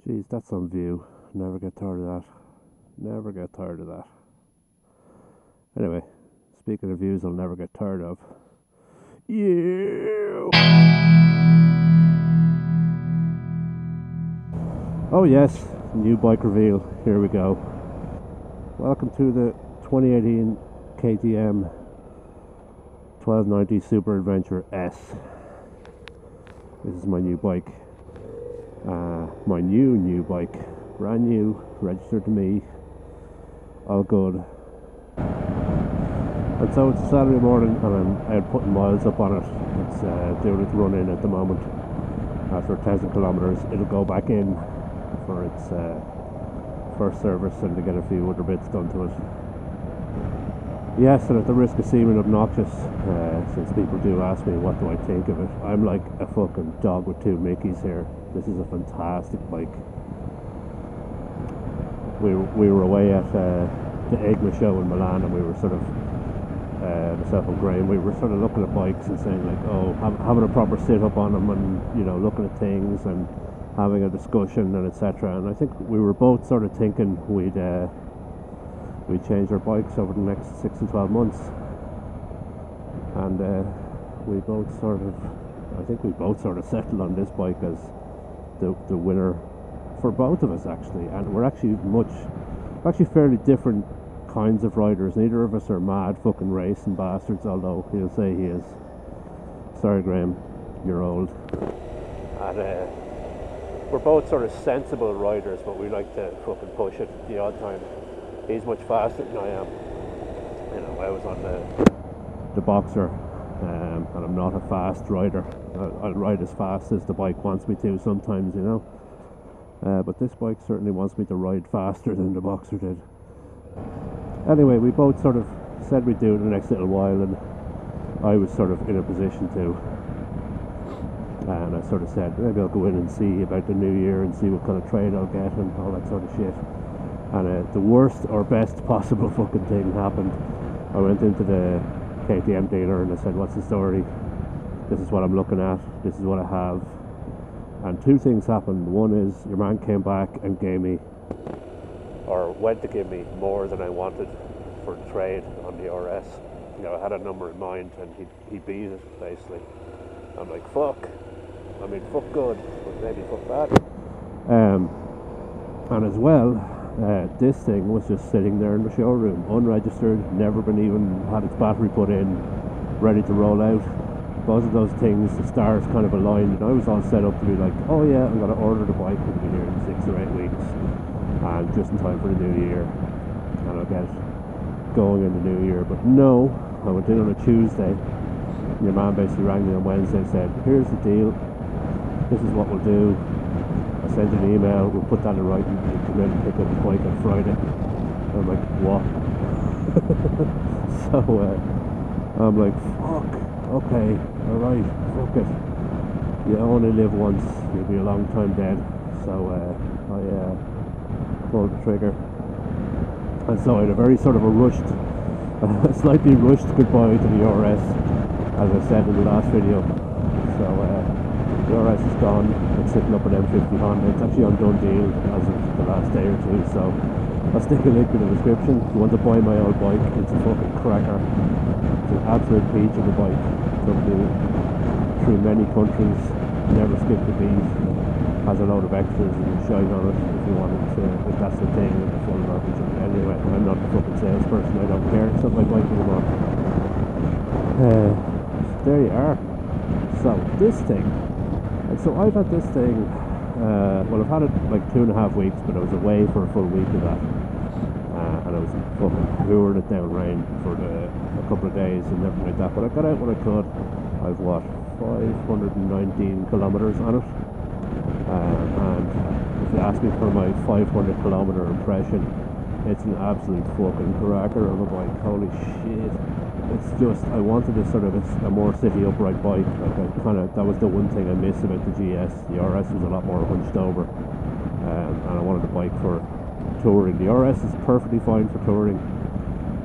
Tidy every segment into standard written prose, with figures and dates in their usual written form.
Jeez, that's on view. Never get tired of that. Never get tired of that. Anyway, speaking of views I'll never get tired of. Yeah. Oh yes, new bike reveal. Here we go. Welcome to the 2018 KTM 1290 Super Adventure S. This is my new bike. My new bike. Brand new, registered to me. All good. And so it's a Saturday morning and I'm out putting miles up on it. It's doing its run in at the moment. After 1,000 kilometers it'll go back in for its first service and to get a few other bits done to it. Yes, and at the risk of seeming obnoxious, since people do ask me what do I think of it, I'm like a fucking dog with two Mickeys here. This is a fantastic bike. We were away at the EIGMA show in Milan and we were sort of, myself and Graham, we were sort of looking at bikes and saying like, oh, having a proper sit up on them and, you know, looking at things and having a discussion and etc. And I think we were both sort of thinking we'd change our bikes over the next 6 to 12 months. And we both sort of, I think we both sort of settled on this bike as the winner for both of us actually. And we're actually fairly different kinds of riders. Neither of us are mad fucking racing bastards, although he'll say he is. Sorry Graham, you're old. And we're both sort of sensible riders, but we like to fucking push it the odd time. He's much faster than I am. You know, I was on the Boxer, and I'm not a fast rider. I'll ride as fast as the bike wants me to sometimes, you know. But this bike certainly wants me to ride faster than the Boxer did. Anyway, we both sort of said we'd do it in the next little while, and I was sort of in a position to. And I sort of said, maybe I'll go in and see about the new year and see what kind of trade I'll get and all that sort of shit. And the worst or best possible fucking thing happened. I went into the KTM dealer and I said, what's the story? This is what I'm looking at. This is what I have. And two things happened. One is your man came back and gave me, or went to give me, more than I wanted for trade on the RS. You know, I had a number in mind and he beat it basically. I'm like, fuck. I mean, fuck good, but maybe fuck bad. And as well, this thing was just sitting there in the showroom, unregistered, never been even had its battery put in, ready to roll out. Both of those things, the stars kind of aligned, and I was all set up to be like, oh yeah, I'm going to order the bike, it'll be here in 6 or 8 weeks, and just in time for the new year, and I'll get going in the new year. But no, I went in on a Tuesday. Your man basically rang me on Wednesday and said, here's the deal, this is what we'll do. I sent you an email, we'll put that in writing, you come in and pick up the bike on Friday. I'm like, what? So I'm like, fuck, okay, alright, fuck it. You only live once, you'll be a long time dead. So I pulled the trigger. And so I had a very sort of a rushed, slightly rushed goodbye to the RS, as I said in the last video. So the RS is gone. It's sitting up at M50 Honda. It's actually on done deal as of the last day or two, so I'll stick a link in the description. If you want to buy my old bike, it's a fucking cracker. It's an absolute peach of a bike. Took me through many countries, never skipped a beat. Has a load of extras and shine on it if you want it, if that's the thing, with the full garbage. Anyway, I'm not a fucking salesperson, I don't care. It's not my bike anymore. There you are. So this thing, and so I've had this thing, well, I've had it like 2.5 weeks, but I was away for a full week of that, and I was fucking pouring it down rain for a couple of days and everything like that, but I got out when I could. I've what, 519 kilometers on it, and if you ask me for my 500 kilometer impression, it's an absolute fucking cracker of a bike. Holy shit. It's just, I wanted a sort of a more city upright bike. Like that was the one thing I missed about the GS. The RS was a lot more hunched over, and I wanted a bike for touring. The RS is perfectly fine for touring,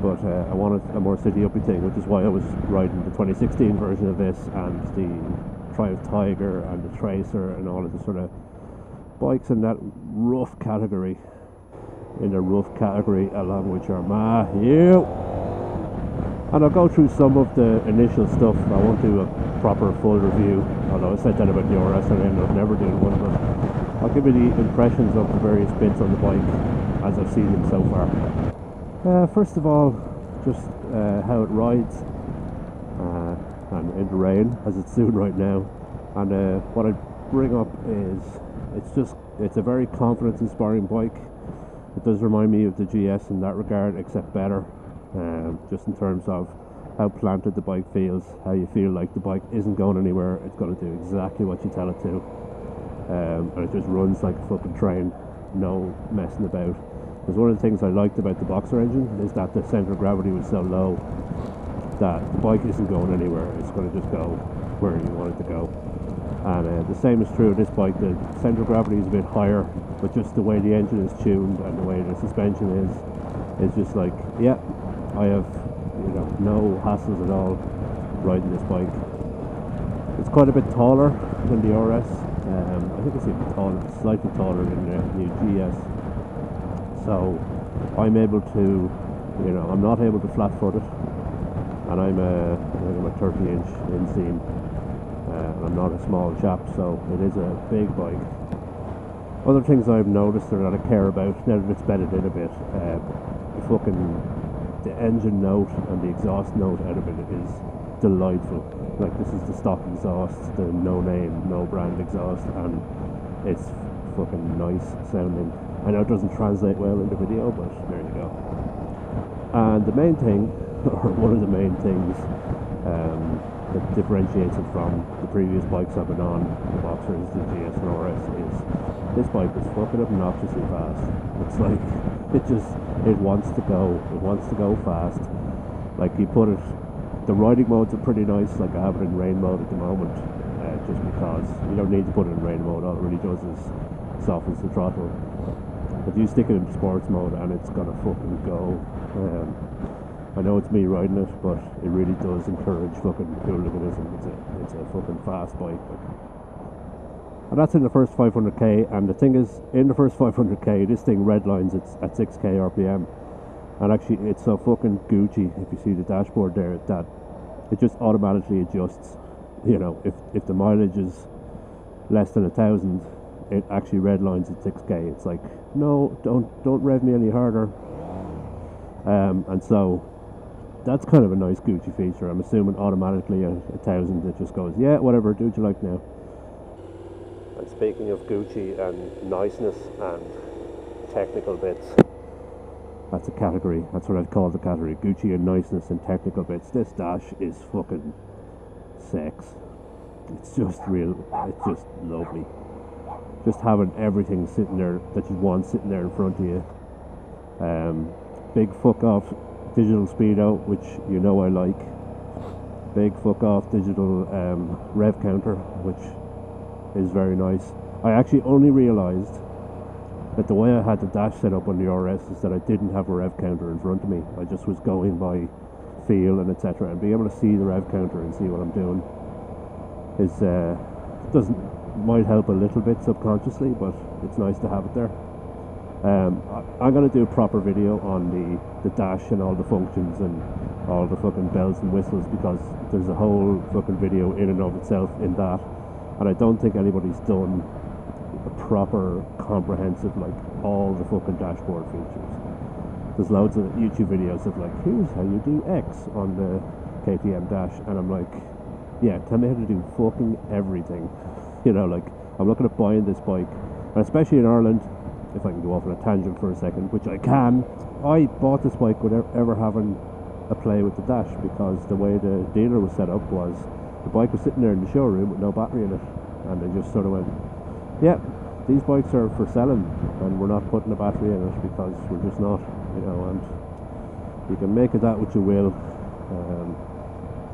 but I wanted a more city uppy thing, which is why I was riding the 2016 version of this and the Triumph Tiger and the Tracer and all of the sort of bikes in that rough category, along with your you. And I'll go through some of the initial stuff. I won't do a proper full review, although I said that about the RS and I ended up never doing one, but I'll give you the impressions of the various bits on the bike as I've seen them so far. First of all, just how it rides, and in the rain, as it's doing right now. And what I bring up is, it's a very confidence-inspiring bike. It does remind me of the GS in that regard, except better. Just in terms of how planted the bike feels, how you feel like the bike isn't going anywhere, it's going to do exactly what you tell it to, and it just runs like a fucking train, no messing about. Because one of the things I liked about the Boxer engine is that the centre of gravity was so low that the bike isn't going anywhere, it's going to just go where you want it to go. And the same is true of this bike. The centre of gravity is a bit higher, but just the way the engine is tuned and the way the suspension is just like, yeah, I have, no hassles at all riding this bike. It's quite a bit taller than the RS. I think it's even taller, slightly taller than the new GS. So I'm able to, I'm not able to flat foot it, and I'm a 30-inch inseam, and I'm not a small chap, so it is a big bike. Other things I've noticed or that I care about, now that it's bedded in a bit, the engine note and the exhaust note out of it is delightful. Like, this is the stock exhaust, the no name, no brand exhaust, and it's fucking nice sounding. I know it doesn't translate well in the video, but there you go. And the main thing, or one of the main things that differentiates it from the previous bikes I've been on, the Boxers, the GS and RS, is this bike is fucking obnoxiously fast. It's like, it wants to go fast. Like, you put it, the riding modes are pretty nice. Like, I have it in rain mode at the moment, just because you don't need to put it in rain mode. All it really does is softens the throttle. But you stick it in sports mode and it's gonna fucking go. I know it's me riding it, but it really does encourage fucking hooliganism. It's a fucking fast bike. And that's in the first 500k, and the thing is, in the first 500k, this thing redlines it's at 6k RPM, and actually it's so fucking Gucci, if you see the dashboard there, that it just automatically adjusts. If the mileage is less than 1,000, it actually redlines at 6k. It's like, no, don't rev me any harder. And so that's kind of a nice Gucci feature. I'm assuming automatically at 1,000 it just goes, yeah, whatever, do what you like now. And speaking of Gucci and niceness and technical bits, that's a category, that's what I'd call the category, Gucci and niceness and technical bits. This dash is fucking sex. It's just lovely. Just having everything sitting there that you want sitting there in front of you. Big fuck off digital speedo, which I like. Big fuck off digital rev counter, which is very nice. I actually only realised that the way I had the dash set up on the RS is that I didn't have a rev counter in front of me. I just was going by feel and etc. And being able to see the rev counter and see what I'm doing is might help a little bit subconsciously, but it's nice to have it there. I'm going to do a proper video on the dash and all the functions and all the fucking bells and whistles, because there's a whole fucking video in and of itself in that. And I don't think anybody's done a proper, comprehensive, like, all the fucking dashboard features. There's loads of YouTube videos of, like, here's how you do X on the KTM dash. And I'm like, yeah, tell me how to do fucking everything. Like, I'm looking at buying this bike. And especially in Ireland, if I can go off on a tangent for a second, which I can, I bought this bike without ever having a play with the dash, because the way the dealer was set up was, the bike was sitting there in the showroom with no battery in it, and they just sort of went, yeah, these bikes are for selling and we're not putting a battery in it because we're just not, and you can make of that what you will.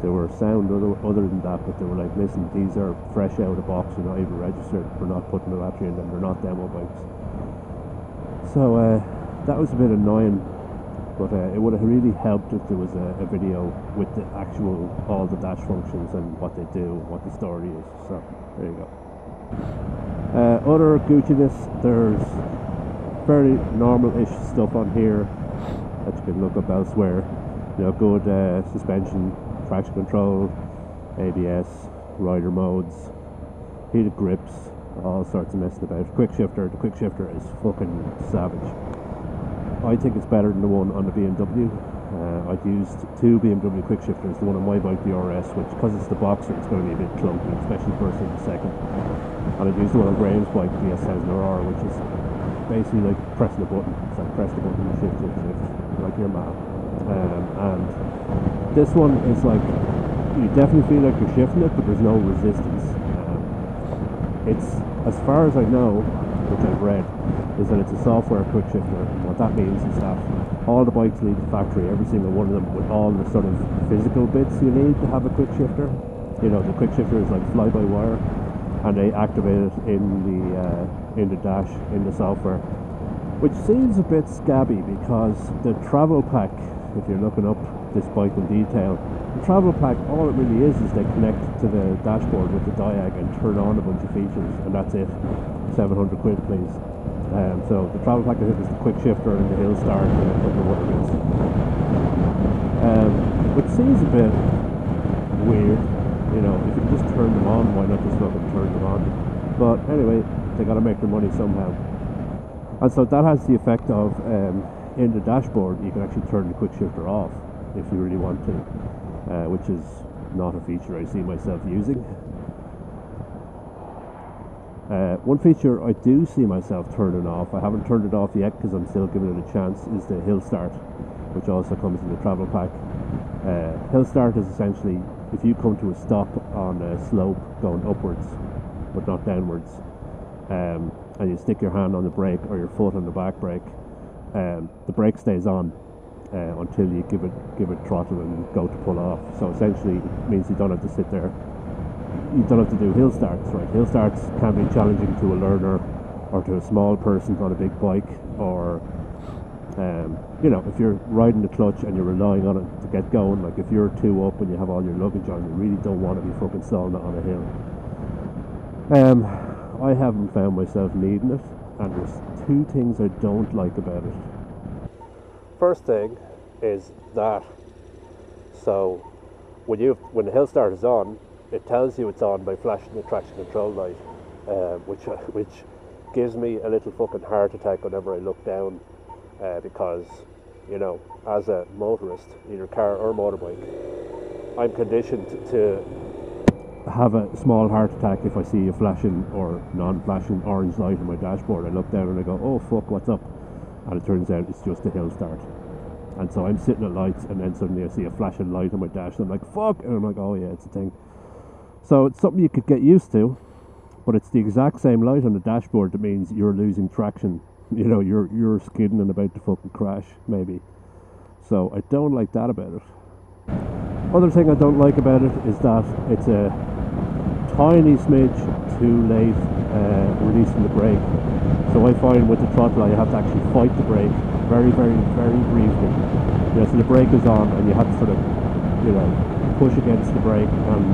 They were sound other than that, but they were like, listen, these are fresh out of the box, they're not even registered, we're not putting a battery in them, they're not demo bikes. So that was a bit annoying. But it would have really helped if there was a video with the actual, all the dash functions and what they do, what the story is. So, there you go. Other Gucci-ness, there's very normal-ish stuff on here that you can look up elsewhere. You know, good suspension, traction control, ABS, rider modes, heated grips, all sorts of messing about. Quick shifter, the quick shifter is fucking savage. I think it's better than the one on the BMW. I've used two BMW quick shifters, the one on my bike, the RS, which, because it's the Boxer, it's going to be a bit clunky, especially first and second. And I've used the one on Graham's bike, the S1000RR, which is basically like pressing a button. It's like press the button and shift, like you're mad. And this one is like, you definitely feel like you're shifting it, but there's no resistance. It's, as far as I know, which I've read, is that it's a software quick shifter. And what that means is that all the bikes leave the factory, every single one of them, with all the sort of physical bits you need to have a quick shifter. You know, the quick shifter is like fly-by-wire, and they activate it in the dash, in the software, which seems a bit scabby because the travel pack, if you're looking up this bike in detail, the travel pack, all it really is they connect to the dashboard with the diag and turn on a bunch of features, and that's it. 700 quid, please. So the travel pack, I think, is the quick shifter and the hill start and a couple of other bits. Which seems a bit weird, you know. If you can just turn them on, why not just fucking turn them on? But anyway, they got to make their money somehow. And so that has the effect of, in the dashboard, you can actually turn the quick shifter off if you really want to, which is not a feature I see myself using. One feature I do see myself turning off, I haven't turned it off yet because I'm still giving it a chance, is the hill start, which also comes in the travel pack. Hill start is essentially if you come to a stop on a slope going upwards but not downwards, and you stick your hand on the brake or your foot on the back brake, the brake stays on until you give it throttle and go to pull off. So essentially it means you don't have to sit there. You don't have to do hill starts, right? Hill starts can be challenging to a learner or to a small person on a big bike, or you know, if you're riding the clutch and you're relying on it to get going, like if you're two up and you have all your luggage on, you really don't want to be fucking stalling it on a hill. I haven't found myself needing it, and there's two things I don't like about it. First thing is that, so when the hill start is on, it tells you it's on by flashing the traction control light, which gives me a little fucking heart attack whenever I look down, because, you know, as a motorist, either car or motorbike, I'm conditioned to have a small heart attack if I see a flashing or non-flashing orange light on my dashboard. I look down and I go, oh fuck, what's up? And it turns out it's just a hill start. And so I'm sitting at lights and then suddenly I see a flashing light on my dash and I'm like, fuck, and I'm like, oh yeah, it's a thing. So it's something you could get used to, but it's the exact same light on the dashboard that means you're losing traction. You know, you're skidding and about to fucking crash, maybe. So I don't like that about it. Other thing I don't like about it is that it's a tiny smidge too late releasing the brake. So I find with the throttle I have to actually fight the brake very, very, very briefly. You know, so the brake is on and you have to sort of, you know, push against the brake, and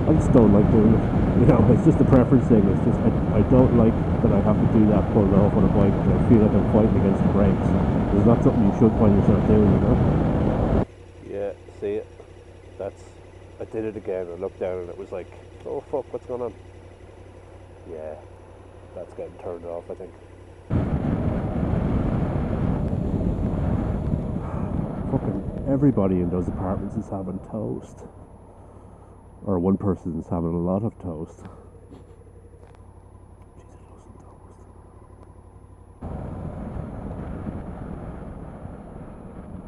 I just don't like doing it. You know, it's just a preference thing. It's just I don't like that I have to do that pulling off on a bike. I feel like I'm fighting against the brakes. It's not something you should find yourself doing, you know. Yeah, see it. I did it again. I looked down and it was like, oh fuck, what's going on? Yeah, that's getting turned off, I think. Fucking everybody in those apartments is having toast. Or one person is having a lot of toast.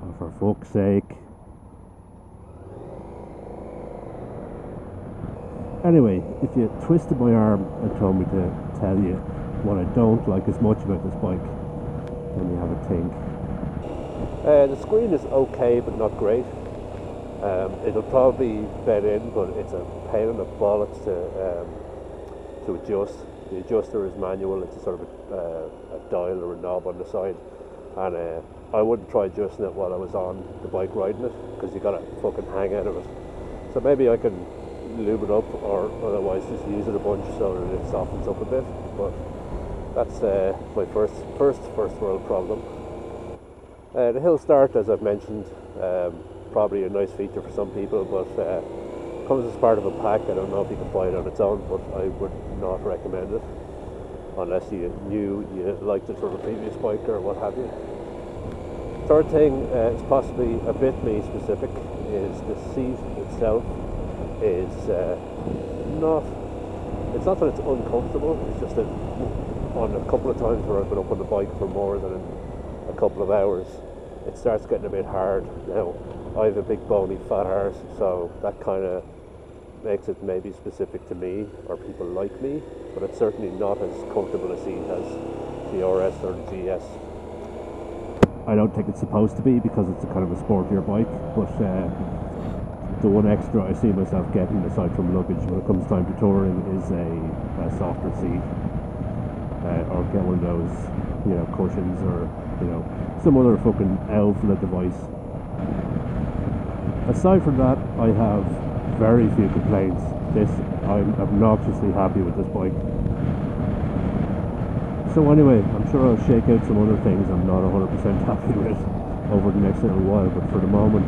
Oh, for fuck's sake. Anyway, if you twisted my arm and told me to tell you what I don't like as much about this bike, then you have a think. The screen is okay, but not great. It'll probably bed in, but it's a pain in the bollocks to adjust. The adjuster is manual. It's a sort of a dial or a knob on the side, and I wouldn't try adjusting it while I was on the bike riding it, because you got to fucking hang out of it. So maybe I can lube it up, or otherwise just use it a bunch so that it softens up a bit. But that's my first world problem. The hill start, as I've mentioned, probably a nice feature for some people, but comes as part of a pack. I don't know if you can buy it on its own, but I would not recommend it unless you knew you liked it from a previous bike or what have you. Third thing is possibly a bit me specific, is the seat itself is it's not that it's uncomfortable, it's just that on a couple of times where I've been up on the bike for more than a couple of hours, it starts getting a bit hard. Now, I have a big bony fat arse, so that kind of makes it maybe specific to me or people like me, but it's certainly not as comfortable a seat as the RS or the GS. I don't think it's supposed to be because it's a kind of a sportier bike, but the one extra I see myself getting aside from luggage when it comes time to touring is a softer seat, or get one of those, cushions, or some other fucking outlet device. Aside from that, I have very few complaints. I'm obnoxiously happy with this bike. So anyway, I'm sure I'll shake out some other things I'm not 100% happy with over the next little while, but for the moment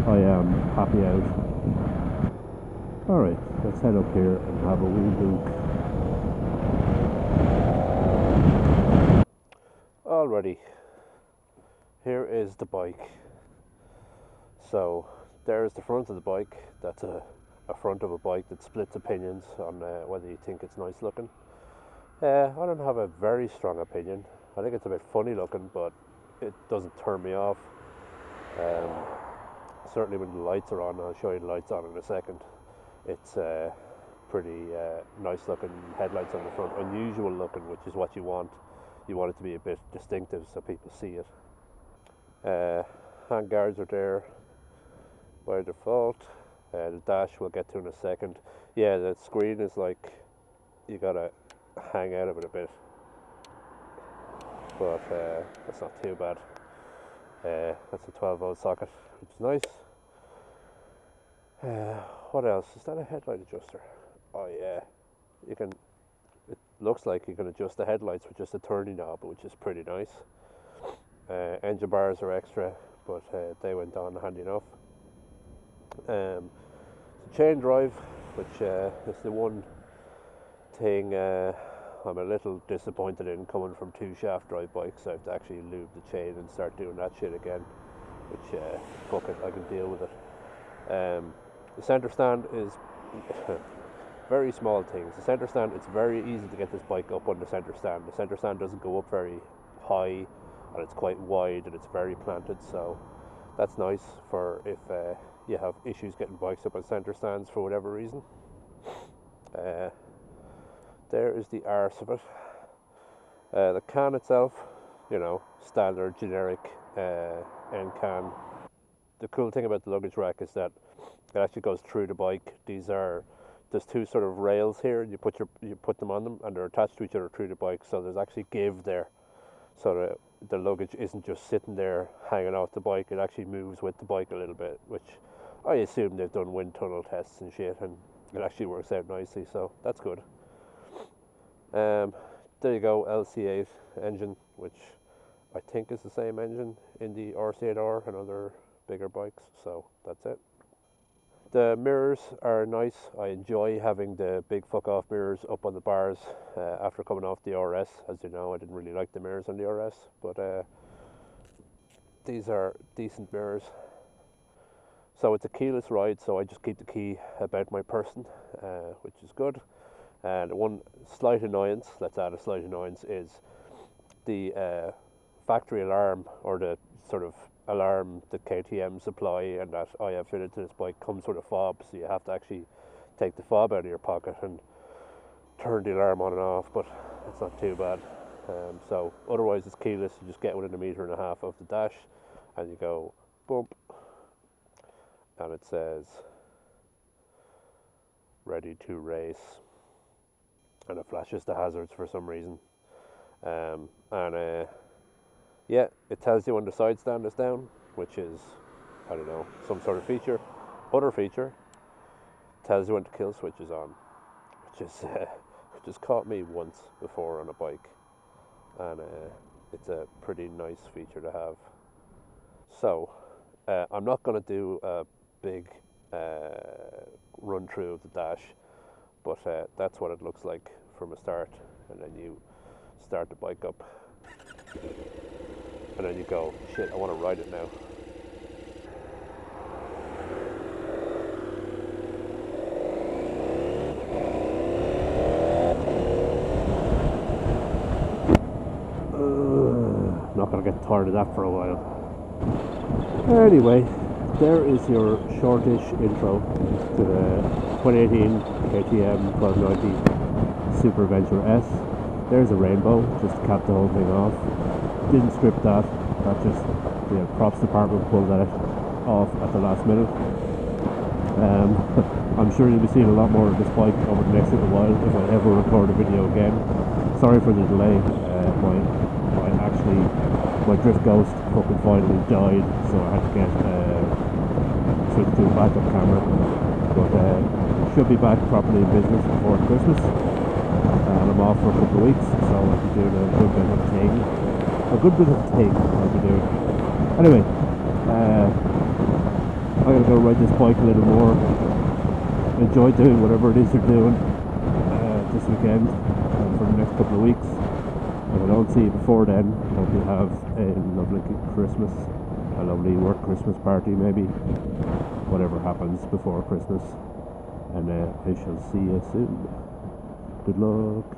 I am happy out. Alright, let's head up here and have a wee look. Alrighty, here is the bike. So there's the front of the bike. That's a front of a bike that splits opinions on whether you think it's nice looking. I don't have a very strong opinion. I think it's a bit funny looking, but it doesn't turn me off. Certainly when the lights are on, I'll show you the lights on in a second. It's pretty nice looking headlights on the front, unusual looking, which is what you want. You want it to be a bit distinctive so people see it. Hand guards are there by default. The dash we'll get to in a second. Yeah, the screen is like, you gotta hang out of it a bit, but that's not too bad. That's a 12-volt socket, which is nice. What else? Is that a headlight adjuster? Oh yeah, it looks like you can adjust the headlights with just a turning knob, which is pretty nice. Engine bars are extra, but they went on handy enough. Chain drive, which is the one thing I'm a little disappointed in, coming from two shaft drive bikes. I have to actually lube the chain and start doing that shit again, which fuck it, I can deal with it. The centre stand is very small things. The centre stand, it's very easy to get this bike up on the centre stand. The centre stand doesn't go up very high, and it's quite wide, and it's very planted, so that's nice for if you have issues getting bikes up on centre stands for whatever reason. There is the arse of it. The can itself, standard generic end can. The cool thing about the luggage rack is that it actually goes through the bike. There's two sort of rails here, and you put them on them, and they're attached to each other through the bike, so there's actually give there, so that the luggage isn't just sitting there hanging off the bike. It actually moves with the bike a little bit, which I assume they've done wind tunnel tests and shit, and it actually works out nicely, so that's good. There you go, LC8 engine, which I think is the same engine in the RC8R and other bigger bikes, so that's it. The mirrors are nice. I enjoy having the big fuck off mirrors up on the bars after coming off the RS. As you know, I didn't really like the mirrors on the RS, but these are decent mirrors. So it's a keyless ride, so I just keep the key about my person, which is good. And one slight annoyance, let's add a slight annoyance, is the factory alarm, or the sort of alarm that KTM supply and that I have fitted to this bike comes with a fob, so you have to actually take the fob out of your pocket and turn the alarm on and off, but it's not too bad. So otherwise it's keyless. You just get within 1.5 meters of the dash and you go bump, and it says ready to race, and it flashes the hazards for some reason. Yeah, it tells you when the side stand is down, which is, I don't know, some sort of feature. Other feature, tells you when the kill switch is on, which has caught me once before on a bike, and it's a pretty nice feature to have. So I'm not going to do a big run through of the dash, but that's what it looks like from a start, and then you start the bike up, and then you go, shit, I want to ride it now. Not going to get tired of that for a while. Anyway, there is your shortish intro to the 2018 KTM 1290 Super Adventure S. There's a rainbow, just to cap the whole thing off. Didn't script that, just the props department pulled that off at the last minute. I'm sure you'll be seeing a lot more of this bike over the next little while if I ever record a video again. Sorry for the delay. My drift ghost fucking finally died, so I had to get switch to a backup camera. But should be back properly in business before Christmas, and I'm off for a couple of weeks, so I'll be doing a good bit of thing. I'll be doing. Anyway, I'm gonna go ride this bike a little more. Enjoy doing whatever it is you're doing this weekend and for the next couple of weeks. If I don't see you before then, I hope you have a lovely Christmas, a lovely work Christmas party maybe, whatever happens before Christmas, and I shall see you soon. Good luck.